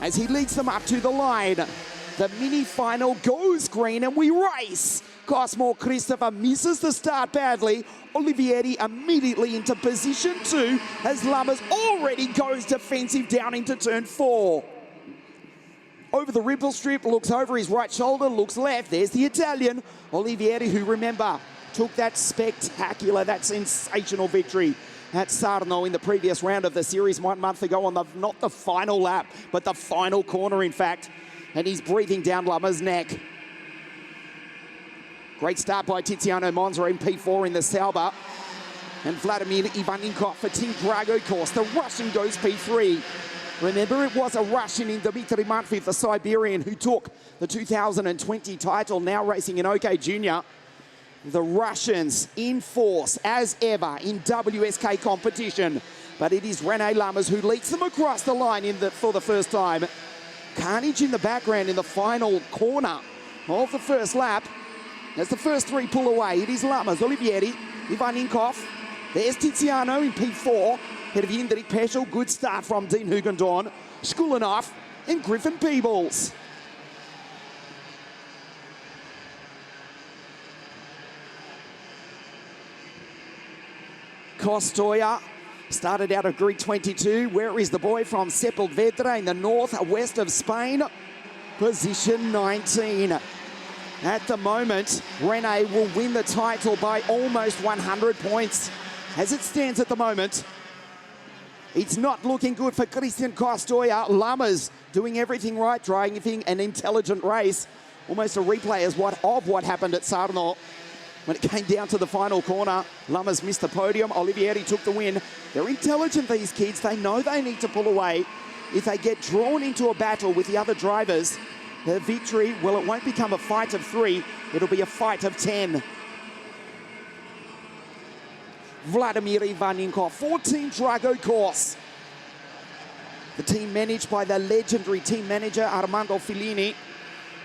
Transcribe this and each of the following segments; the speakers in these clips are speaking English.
as he leads them up to the line. The mini final goes green and we race. Cosmo Christopher misses the start badly. Olivieri immediately into position 2 as Lammers already goes defensive down into turn 4. Over the ripple strip, looks over his right shoulder, looks left. There's the Italian, Olivieri, who, remember, took that spectacular, that sensational victory at Sarno in the previous round of the series 1 month ago on the, not the final lap, but the final corner, in fact. And he's breathing down Lammers' neck. Great start by Tiziano Monza in P4 in the Sauber. And Vladimir Ivanikov for Team Drago course. The Russian goes P3. Remember, it was a Russian in Dmitry Matveev, the Siberian, who took the 2020 title, now racing in OK Junior. The Russians in force, as ever, in WSK competition. But it is René Lammers who leads them across the line for the first time. Carnage in the background in the final corner of the first lap. As the first 3 pull away, it is Lammers, Olivieri, Ivanikov. There's Tiziano in P4. Head of Jindrik Peschel, good start from Dean Hugendorn, Skulinov, and Griffin Peebles. Costoya started out of grid 22. Where is the boy from Sepulvedra in the northwest of Spain? Position 19. At the moment, Rene will win the title by almost 100 points. As it stands at the moment, it's not looking good for Christian Costoya. Lammers doing everything right, driving an intelligent race. Almost a replay of what happened at Sarno. When it came down to the final corner, Lammers missed the podium. Olivieri took the win. They're intelligent, these kids. They know they need to pull away. If they get drawn into a battle with the other drivers, the victory, well, it won't become a fight of 3. It'll be a fight of 10. Vladimir Ivanikov, 14 Drago course. The team managed by the legendary team manager, Armando Fellini.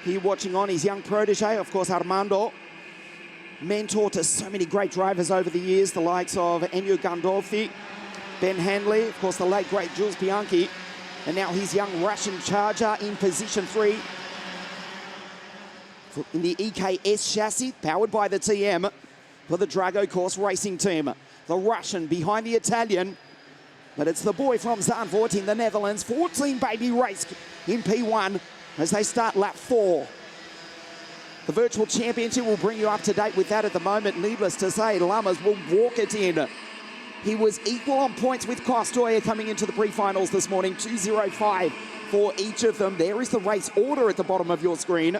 Here watching on his young protege, of course, Armando. Mentor to so many great drivers over the years, the likes of Ennio Gandolfi, Ben Hanley, of course, the late, great Jules Bianchi. And now his young Russian charger in position 3. In the EKS chassis, powered by the TM for the Drago course racing team. The Russian behind the Italian, but it's the boy from Zandvoort in the Netherlands. 14 baby race in P1 as they start lap 4. The virtual championship will bring you up to date with that at the moment. Needless to say, Lammers will walk it in. He was equal on points with Costoya coming into the pre-finals this morning, 205 for each of them. There is the race order at the bottom of your screen.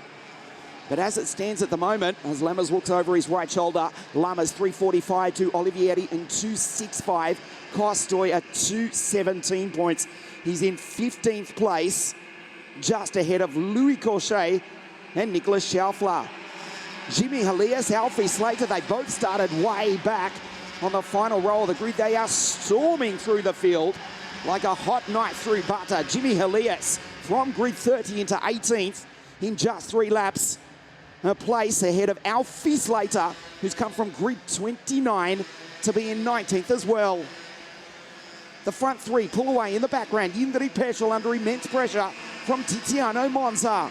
But as it stands at the moment, as Lammers looks over his right shoulder, Lammers 345 to Olivieri in 265. Costoya 217 points. He's in 15th place, just ahead of Louis Cochet and Nicholas Schaufler. Jimmy Halias, Alfie Slater, they both started way back on the final row of the grid. They are storming through the field like a hot knife through butter. Jimmy Halias from grid 30 into 18th in just 3 laps. A place ahead of Alfie Slater, who's come from grid 29 to be in 19th as well. The front 3 pull away in the background. Jindrik Peschel under immense pressure from Tiziano Monza.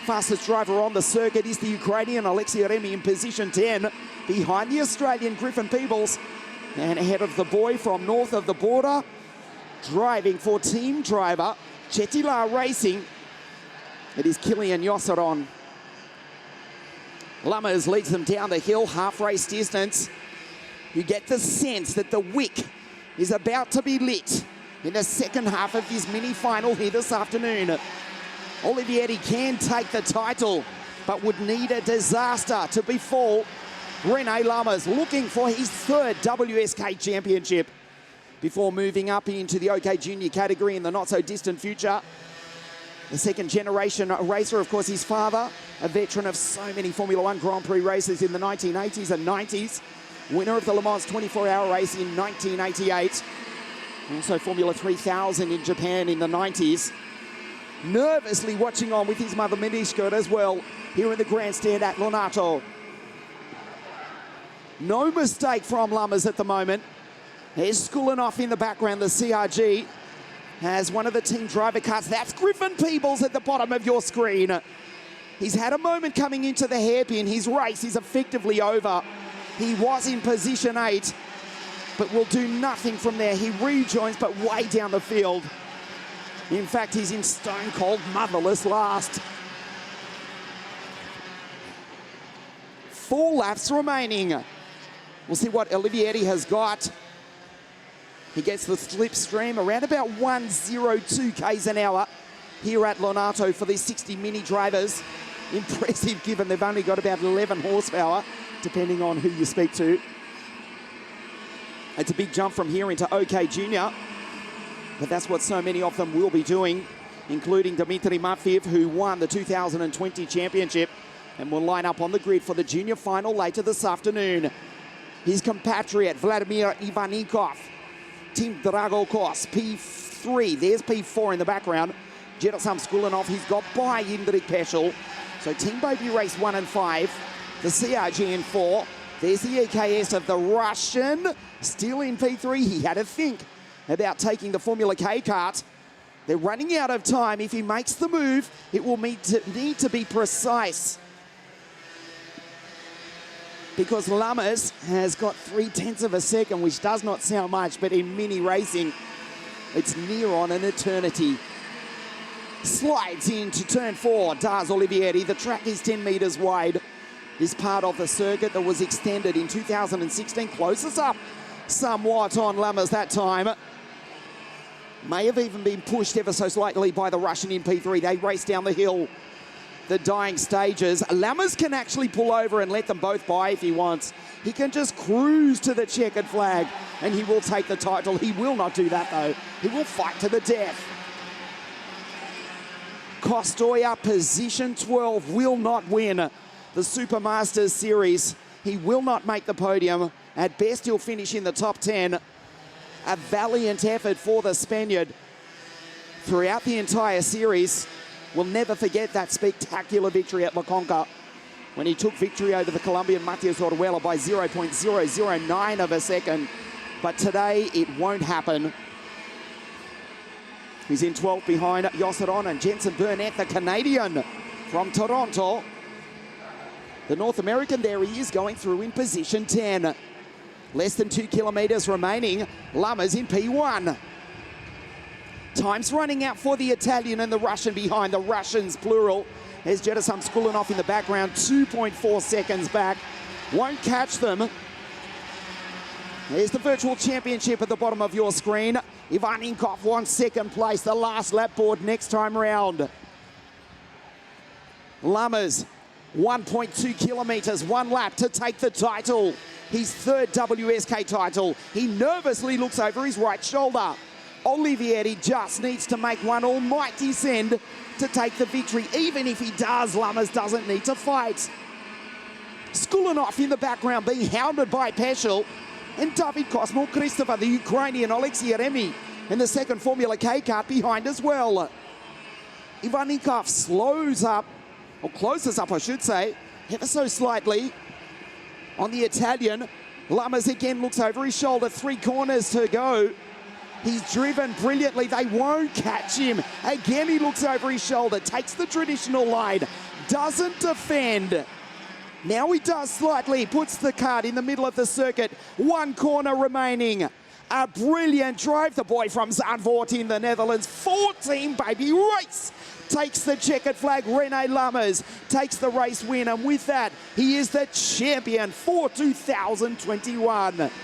Fastest driver on the circuit is the Ukrainian Alexei Remy in position 10. Behind the Australian Griffin Peebles. And ahead of the boy from north of the border, driving for team driver Chetila Racing, it is Kilian Yossaron. Lammers leads them down the hill, half race distance. You get the sense that the wick is about to be lit in the second half of this mini final here this afternoon. Olivieri can take the title, but would need a disaster to befall René Lammers, looking for his 3rd WSK championship before moving up into the OK Junior category in the not-so-distant future. The second-generation racer, of course, his father, a veteran of so many Formula One Grand Prix races in the 1980s and 90s. Winner of the Le Mans 24-hour race in 1988. Also Formula 3000 in Japan in the 90s. Nervously watching on with his mother Minishkert as well here in the grandstand at Lonato. No mistake from Lammers at the moment. There's Skulinov in the background, the CRG. as one of the team driver cars. That's Griffin Peebles at the bottom of your screen. He's had a moment coming into the hairpin. His race is effectively over. He was in position 8, but will do nothing from there. He rejoins, but way down the field. In fact, he's in stone cold motherless last. 4 laps remaining. We'll see what Olivieri has got. He gets the slipstream around about 102 k's an hour here at Lonato for these 60 mini drivers. Impressive given they've only got about 11 horsepower, depending on who you speak to. It's a big jump from here into OK Junior, but that's what so many of them will be doing, including Dmitry Matveev, who won the 2020 championship and will line up on the grid for the junior final later this afternoon. His compatriot, Vladimir Ivanikov, Tim Dragokos, P3. There's P4 in the background. Jedosam Skulinov, he's got by Indrik Peschel. So Team Baby Race 1 and 5, the CRG in 4. There's the EKS of the Russian, still in P3. He had to think about taking the Formula K kart. They're running out of time. If he makes the move, it will need to be precise, because Lammers has got 0.3 of a second, which does not sound much, but in mini racing, it's near on an eternity. Slides into turn 4, does Olivieri. The track is 10 metres wide. This part of the circuit that was extended in 2016 closes up somewhat on Lammers that time. May have even been pushed ever so slightly by the Russian in P3. They race down the hill, the dying stages. Lammers can actually pull over and let them both by if he wants. He can just cruise to the checkered flag and he will take the title. He will not do that though. He will fight to the death. Costoya, position 12, will not win the Supermasters Series. He will not make the podium. At best, he'll finish in the top 10. A valiant effort for the Spaniard throughout the entire series. We'll never forget that spectacular victory at La Conca when he took victory over the Colombian Matias Oruela by 0.009 of a second. But today, it won't happen. He's in 12th behind Josseron and Jensen Burnett, the Canadian from Toronto. The North American, there he is, going through in position 10. Less than 2 kilometres remaining. Lammers in P1. Time's running out for the Italian and the Russian behind. The Russians, plural. There's Jedosam Skulinov in the background, 2.4 seconds back. Won't catch them. There's the virtual championship at the bottom of your screen. Ivanikov wants second place, the last lap board next time round. Lammers, 1.2 kilometres, 1 lap to take the title. His 3rd WSK title. He nervously looks over his right shoulder. Olivieri just needs to make one almighty send to take the victory. Even if he does, Lammers doesn't need to fight. Skulinov in the background being hounded by Peschel. And David Kosmo Christopher, the Ukrainian Alexei Yeremi, in the second Formula K kart behind as well. Ivanikov slows up, or closes up I should say, ever so slightly on the Italian. Lammers again looks over his shoulder, 3 corners to go. He's driven brilliantly, they won't catch him. Again he looks over his shoulder, takes the traditional line, doesn't defend. Now he does slightly, puts the kart in the middle of the circuit. 1 corner remaining. A brilliant drive, the boy from Zandvoort in the Netherlands. 14 Baby Race takes the checkered flag. Rene Lammers takes the race win, and with that, he is the champion for 2021.